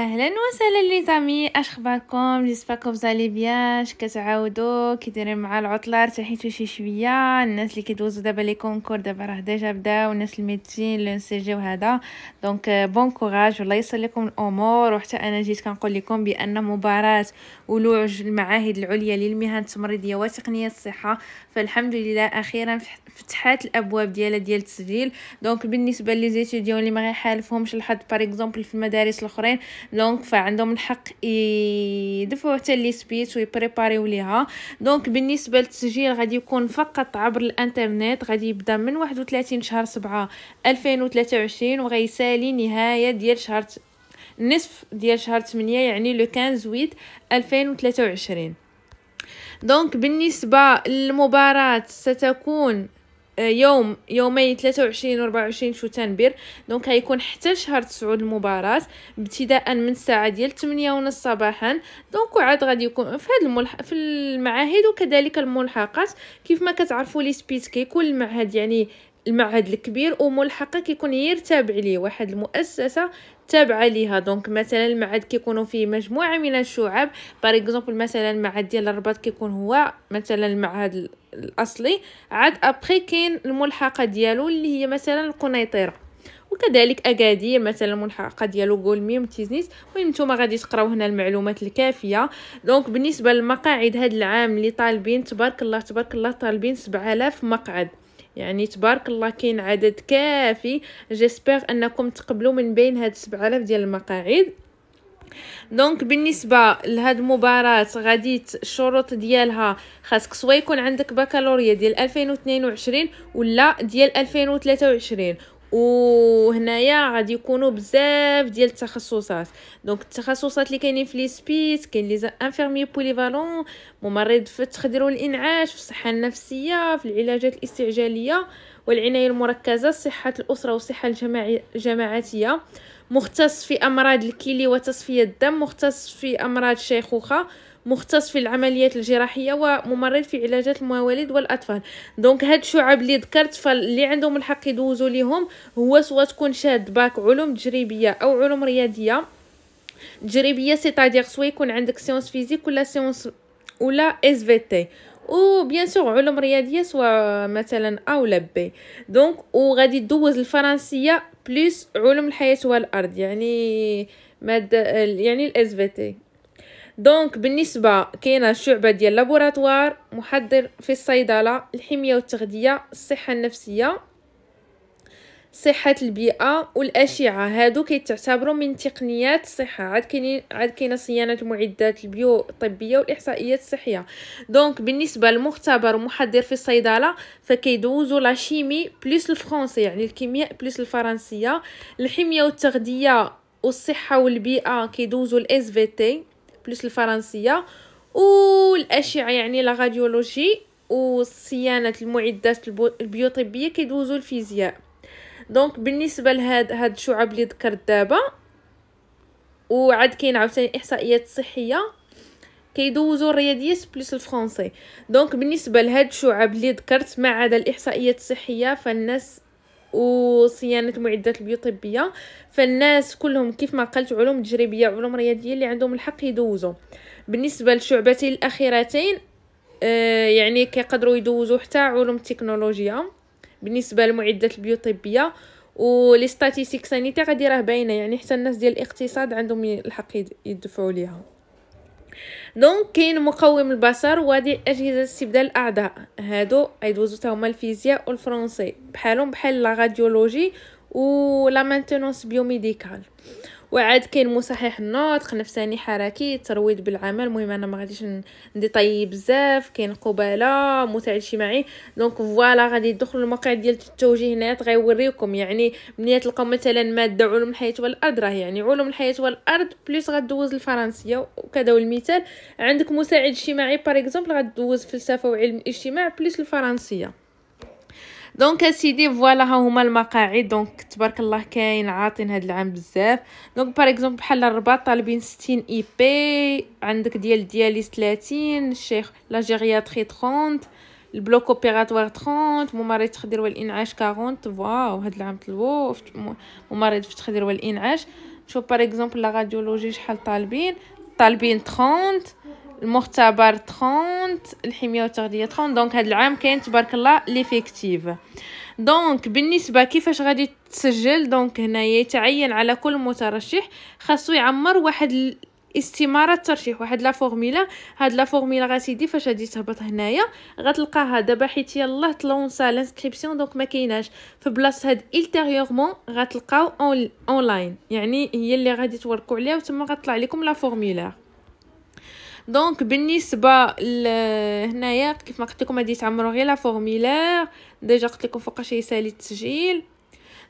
اهلا وسهلا لي زامي، اش اخباركم؟ جيسباكم زالي بيان. كتعاودوا كي دايرين مع العطله؟ ارتحيتوا شي شويه؟ الناس اللي كيدوزوا دابا لي كونكور دابا راه ديجا بداو، الناس الميديسين لو سي جي وهذا. دونك بون كوراج والله يسر لكم الامور. وحتى انا جيت كنقول لكم بان مباراه ولوج المعاهد العليا للمهن التمريضيه وتقنيه الصحه فالحمد لله اخيرا فتحات الابواب ديال التسجيل. دونك بالنسبه لي زيتيديون اللي ما غيحالفهمش الحظ باغ اكزومبل في المدارس الاخرين، دونك فعندهم الحق يدفعوا حتى لي سبيت ويبريباريو ليها. دونك بالنسبه للتسجيل غادي يكون فقط عبر الانترنت، غادي يبدا من 31 شهر 7 2023 وغيسالي نهايه ديال شهر نصف ديال شهر 8 يعني لو 15 ويت 2023. دونك بالنسبه للمباراه ستكون يومي 23 و 24 شتنبر. دونك غيكون حتى شهر 9 المباراة ابتداء من الساعه ديال 8:30 صباحا. دونك وعاد غادي يكون في هذا في المعاهد وكذلك الملحقات. كيف ما كتعرفوا لي سبيت كيكون المعهد يعني المعهد الكبير وملحقه كيكون غير تابع ليه واحد المؤسسه تابعه ليها. دونك مثلا المعهد كيكونوا فيه مجموعه من الشعب، باغ اكزومبل مثلا المعهد ديال الرباط كيكون هو مثلا المعهد الاصلي، عاد ابخي كاين الملحقه ديالو اللي هي مثلا القنيطره، وكذلك اكادير مثلا الملحقه ديالو غولمي وتيزنيس. المهم نتوما غادي تقراو هنا المعلومات الكافيه. دونك بالنسبه للمقاعد هذا العام اللي طالبين تبارك الله تبارك الله طالبين 7000 مقعد، يعني تبارك الله كاين عدد كافي. جيسبر انكم تقبلوا من بين هاد 7000 ديال المقاعد. دونك بالنسبه لهاد المباراه غادي الشروط ديالها خاصك سوا يكون عندك بكالوريا ديال 2022 ولا ديال 2023. وهنايا غادي يكونوا بزاف ديال التخصصات. دونك التخصصات اللي كاينين في لي سبيس كاين لي انفيرمي بوليفالون، ممرض في التخدير والانعاش، في الصحه النفسيه، في العلاجات الاستعجاليه والعنايه المركزه، صحه الاسره والصحه الجماعاتيه، مختص في امراض الكلى وتصفيه الدم، مختص في امراض الشيخوخه، مختص في العمليات الجراحيه، وممرض في علاجات المواليد والاطفال. دونك هاد الشعب اللي ذكرت فاللي عندهم الحق يدوزوا ليهم هو سواء تكون شاد باك علوم تجريبيه او علوم رياضيه. تجريبيه سيتادير سواء يكون عندك سيونس فيزيك ولا سيونس ولا اس في تي، و بيان سور علوم رياضيه سواء مثلا ا ولا بي. دونك وغادي تدوز الفرنسيه بلس علوم الحياه والارض يعني ماده يعني الاس في تي. دونك بالنسبه كاينه الشعبه ديال لابوراتوار، محضر في الصيدله، الحميه والتغذيه، الصحه النفسيه، صحه البيئه والاشعه. هادو كيتعتبروا من تقنيات الصحه. عاد كاينه صيانه المعدات البيو الطبيه والاحصائيات الصحيه. دونك بالنسبه للمختبر ومحضر في الصيدله فكيدوزوا لا شيمي بلس الفرنسي يعني الكيمياء بلس الفرنسيه. الحميه والتغذيه والصحه والبيئه كيدوزوا الاس في تي بلس الفرنسيه. والاشعه يعني لا راديولوجي وصيانه المعدات البيوطبيه كيدوزوا الفيزياء. دونك بالنسبه هاد الشعب اللي ذكرت دابا وعاد كاين عاوتاني احصائيات صحيه كيدوزوا الرياضيات بلس الفرنسي. دونك بالنسبه لهاد الشعب اللي ذكرت ما عدا الاحصائيات الصحيه فالناس وصيانه المعدات البيوطبيه فالناس كلهم كيف ما قلت علوم تجريبيه علوم رياضيه اللي عندهم الحق يدوزوا. بالنسبه للشعبتين الاخيرتين يعني كيقدروا يدوزوا حتى علوم التكنولوجيا بالنسبه للمعدات البيوطبيه. ولي ستاتيستيك سانيتير غادي راه باينه يعني حتى الناس ديال الاقتصاد عندهم الحق يدفعوا ليها. دونك كاين مقوم البصر وهذه اجهزه استبدال الاعضاء، هادو غيدوزو حتى هما الفيزياء والفرنسي بحالهم بحال لا راديولوجي ولا مانتينونس بيوميديكال. وعاد كاين مصحح النطق، نفساني حركي، ترويض بالعمل. المهم انا ما غاديش نديطاي بزاف. كاين قباله، مساعد اجتماعي. دونك فوالا غادي يدخلوا الموقع ديال التوجيه هنا غيوريكم يعني ملي تلقاو مثلا ماده علوم الحياه والارض راه يعني علوم الحياه والارض بلس غدوز الفرنسيه وكذا. والمثال عندك مساعد اجتماعي باغ اكزومبل غدوز فلسفه وعلم الاجتماع بلس الفرنسيه. دونك سيدي فوالا ها هما المقاعد. دونك تبارك الله كاين عاطين هاد العام بزاف. دونك باغ اكزومبل بحال الرباط طالبين 60 اي بي، عندك ديال الدياليز 30، الشيخ لا جيرياتري 30، البلوك اوبيراتوار 30، ممرض التخدير والانعاش 40. واو هاد العام طلبوا ممرض في التخدير والانعاش. شوف باغ اكزومبل لا راديولوجي شحال طالبين 30، المختبر 30، الحميه والتغذيه 30. دونك هذا العام كاين تبارك الله ليفيكتيف. دونك بالنسبه كيفاش غادي تسجل، دونك هنايا يتعين على كل مترشح خاصو يعمر واحد استماره ترشيح، واحد لا فورمولا. هاد لا فورمولا غاسيدي فاش غادي تهبط هنايا غتلقاها دابا حيت يلاه طلونسا لانسكريبسيون، دونك ما كايناش في بلاصه هاد التيريورمون غتلقاو اونلاين، يعني هي اللي غادي توركوا عليها وتما غتطلع لكم لا فورمولا. دونك بالنسبه هنايا كيف ما قلت لكم غادي تعمروا غير لا فورمولير، ديجا قلت لكم فوقاش يسالي التسجيل.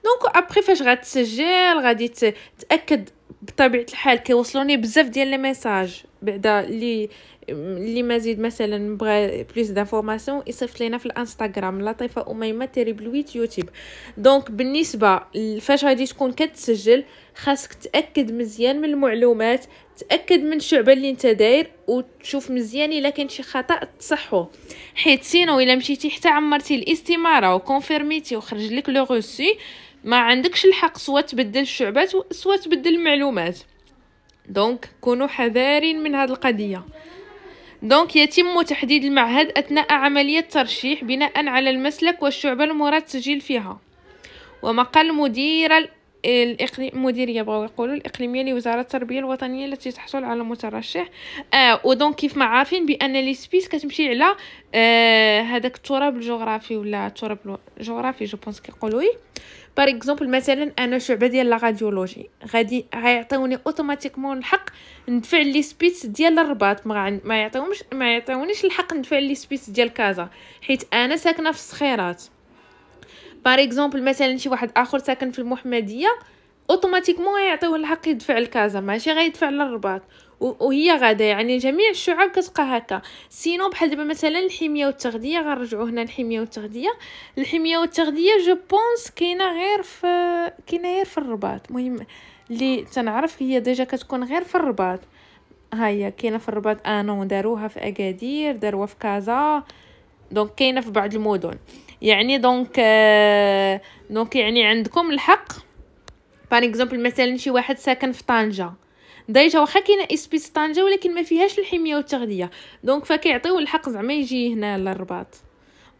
دونك ابري فاش غتسجل غادي تاكد بطبيعه الحال. كيوصلوني بزاف ديال لي ميساج بعدا اللي مزيد مثلا بغى بليس دانفورماسيون يصيفط لينا في الانستغرام لطيفه اميمه تريبلويت يوتيوب. دونك بالنسبه فاش غادي تكون كتسجل خاصك تاكد مزيان من المعلومات، تاكد من الشعبه اللي انت داير، وتشوف مزيان الا كاين شي خطا تصحو، حيت سينو الا مشيتي حتى عمرتي الاستماره وكونفيرميتي وخرج لك لو روسي ما عندكش الحق سوا تبدل الشعبات سوا تبدل المعلومات. دونك كونوا حذارين من هذه القضيه. دونك يتم تحديد المعهد اثناء عمليه الترشيح بناء على المسلك والشعبه المراد التسجيل فيها، ومقال مديريه بغاو يقولوا الاقليميه لوزاره التربيه الوطنيه التي تحصل على مترشح. ودونك كيف ما عارفين بان لي سبيس كتمشي على هذاك التراب الجغرافي ولا التراب الجغرافي جو بونس كيقولوا باغ اكزومبل. مثلا انا شعبه ديال لا راديولوجي غادي غيعطيوني اوتوماتيكمون الحق ندفع لي سبيس ديال الرباط، ما يعطيونيش الحق ندفع لي سبيس ديال كازا حيت انا ساكنه في الصخيرات. باغ اكزومبل مثلا شي واحد اخر ساكن في المحمديه اوتوماتيكمون يعطيوه الحق يدفع لكازا، ماشي غيدفع للرباط. وهي غاده يعني جميع الشعب كتبقى هكا. سينو بحال دابا مثلا الحميه والتغذيه غنرجعوا هنا الحميه والتغذيه جو بونس كاينه غير في الرباط. المهم اللي تنعرف هي ديجا كتكون غير في الرباط. ها هي كاينه في الرباط انو داروها في اكادير، داروها في كازا، دونك كاينه في بعض المدن يعني. دونك يعني عندكم الحق. باغ اكزومبل مثلا شي واحد ساكن في طنجه، ديجا واخا كاينه اسبيس طنجه ولكن ما فيهاش الحميه والتغذيه، دونك فكيعطيو الحق زعما يجي هنا للرباط.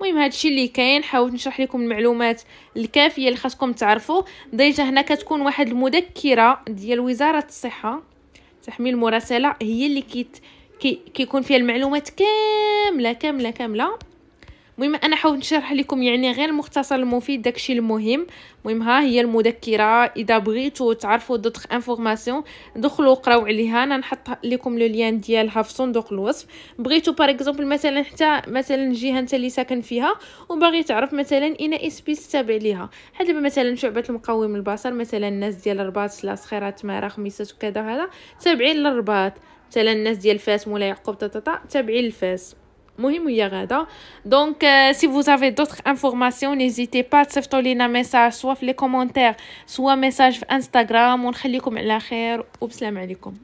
المهم هادشي اللي كاين، حاولت نشرح لكم المعلومات الكافيه اللي خاصكم تعرفوا. ديجا هنا كتكون واحد المذكره ديال وزاره الصحه تحميل المراسله، هي اللي كيكون فيها المعلومات كامله. المهم انا حاولت نشرح لكم يعني غير المختصر المفيد داكشي المهم. المهم ها هي المذكره، اذا بغيتوا تعرفوا دوطخ انفورماسيون دخلوا قراو عليها، انا نحط لكم لو لين ديالها في صندوق الوصف. بغيتوا باغ اكزومبل مثلا حتى مثلا جهه انت اللي ساكن فيها وباغي تعرف مثلا اين اسبيس تابع ليها، بحال دابا مثلا شعبه المقاوم البصر مثلا الناس ديال الرباط لا صخيرات مارا خميسات وكذا هذا تابعين للرباط، مثلا الناس ديال فاس مولا يعقوب تابعين لفاس. مهم هي غادا. دونك si vous avez d'autres informations n'hésitez pas تصيفطوا لينا ميساج سوا في لي كومونتير سوا ميساج في انستغرام، ونخليكم على خير وبسلام عليكم.